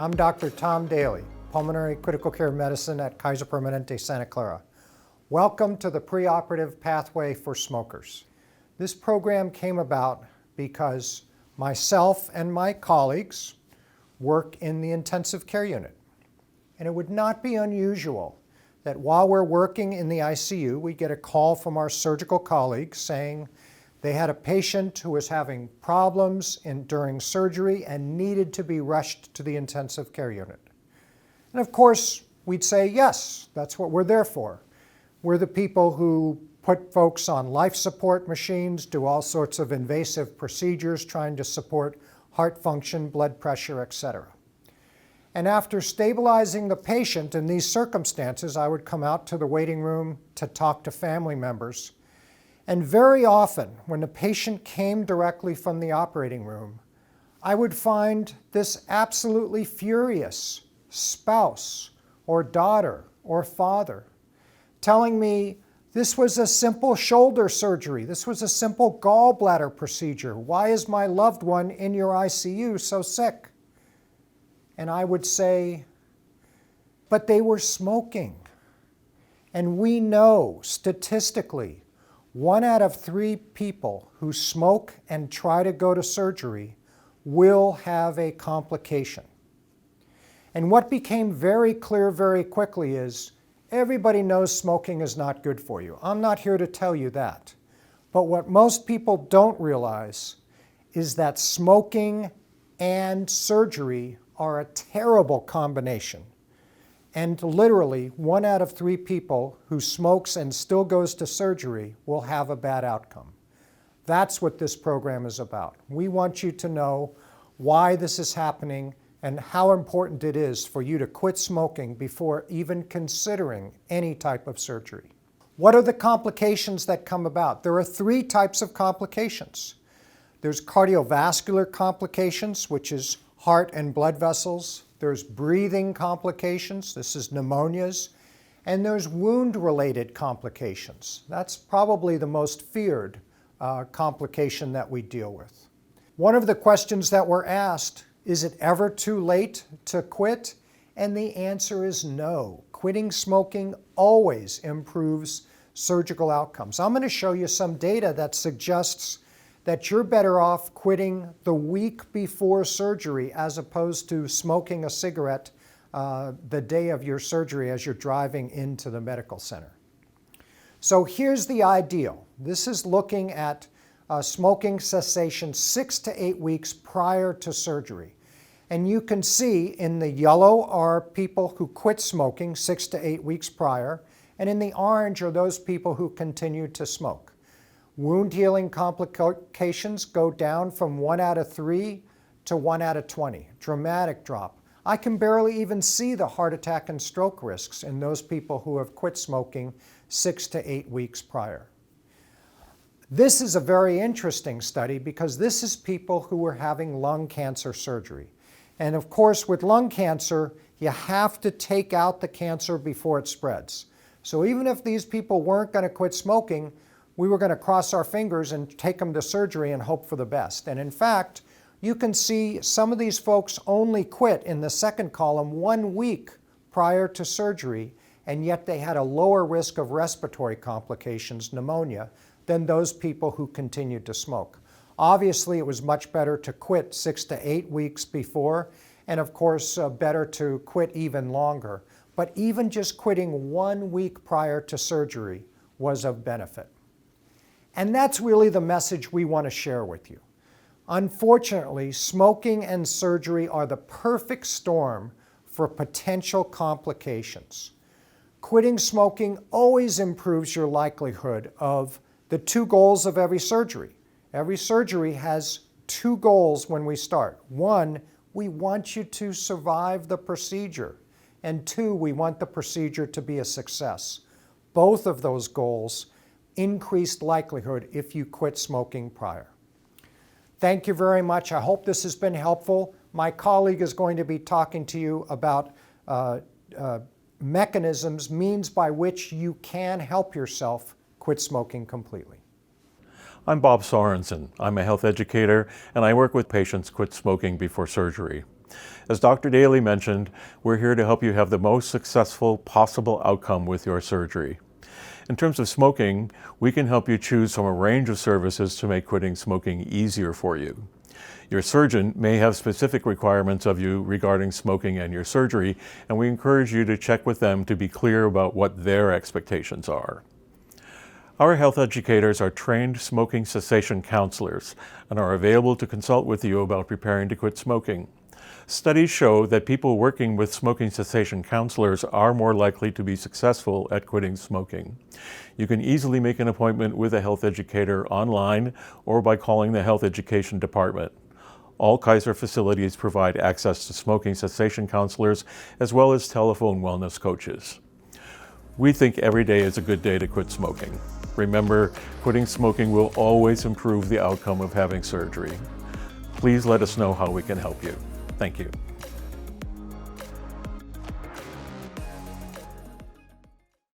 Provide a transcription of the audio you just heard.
I'm Dr. Tom Daly, Pulmonary Critical Care Medicine at Kaiser Permanente Santa Clara. Welcome to the Preoperative Pathway for Smokers. This program came about because myself and my colleagues work in the intensive care unit. And it would not be unusual that while we're working in the ICU, we get a call from our surgical colleagues saying they had a patient who was having problems during surgery and needed to be rushed to the intensive care unit. And of course, we'd say, yes, that's what we're there for. We're the people who put folks on life support machines, do all sorts of invasive procedures trying to support heart function, blood pressure, etc. And after stabilizing the patient in these circumstances, I would come out to the waiting room to talk to family members. And very often, when the patient came directly from the operating room, I would find this absolutely furious spouse or daughter or father telling me, this was a simple shoulder surgery. This was a simple gallbladder procedure. Why is my loved one in your ICU so sick? And I would say, but they were smoking. And we know statistically, 1 out of 3 people who smoke and try to go to surgery will have a complication. And what became very clear very quickly is everybody knows smoking is not good for you. I'm not here to tell you that. But what most people don't realize is that smoking and surgery are a terrible combination. And literally, 1 out of 3 people who smokes and still goes to surgery will have a bad outcome. That's what this program is about. We want you to know why this is happening and how important it is for you to quit smoking before even considering any type of surgery. What are the complications that come about? There are 3 types of complications. There's cardiovascular complications, which is heart and blood vessels. There's breathing complications, this is pneumonias, and there's wound-related complications. That's probably the most feared complication that we deal with. One of the questions that we're asked, is it ever too late to quit? And the answer is no. Quitting smoking always improves surgical outcomes. I'm going to show you some data that suggests that you're better off quitting the week before surgery as opposed to smoking a cigarette the day of your surgery as you're driving into the medical center. So here's the ideal. This is looking at smoking cessation 6 to 8 weeks prior to surgery. And you can see in the yellow are people who quit smoking 6 to 8 weeks prior, and in the orange are those people who continue to smoke. Wound healing complications go down from 1 out of 3 to 1 out of 20. Dramatic drop. I can barely even see the heart attack and stroke risks in those people who have quit smoking 6 to 8 weeks prior. This is a very interesting study because this is people who were having lung cancer surgery. And of course, with lung cancer, you have to take out the cancer before it spreads. So even if these people weren't going to quit smoking, we were going to cross our fingers and take them to surgery and hope for the best. And in fact, you can see some of these folks only quit in the second column 1 week prior to surgery, and yet they had a lower risk of respiratory complications, pneumonia, than those people who continued to smoke. Obviously, it was much better to quit 6 to 8 weeks before, and of course, better to quit even longer. But even just quitting 1 week prior to surgery was of benefit. And that's really the message we want to share with you. Unfortunately, smoking and surgery are the perfect storm for potential complications. Quitting smoking always improves your likelihood of the 2 goals of every surgery. Every surgery has 2 goals when we start. 1, we want you to survive the procedure. And 2, we want the procedure to be a success. Both of those goals increased likelihood if you quit smoking prior. Thank you very much. I hope this has been helpful. My colleague is going to be talking to you about mechanisms, means by which you can help yourself quit smoking completely. I'm Bob Sorensen. I'm a health educator, and I work with patients quit smoking before surgery. As Dr. Daly mentioned, we're here to help you have the most successful possible outcome with your surgery. In terms of smoking, we can help you choose from a range of services to make quitting smoking easier for you. Your surgeon may have specific requirements of you regarding smoking and your surgery, and we encourage you to check with them to be clear about what their expectations are. Our health educators are trained smoking cessation counselors and are available to consult with you about preparing to quit smoking. Studies show that people working with smoking cessation counselors are more likely to be successful at quitting smoking. You can easily make an appointment with a health educator online or by calling the health education department. All Kaiser facilities provide access to smoking cessation counselors as well as telephone wellness coaches. We think every day is a good day to quit smoking. Remember, quitting smoking will always improve the outcome of having surgery. Please let us know how we can help you. Thank you.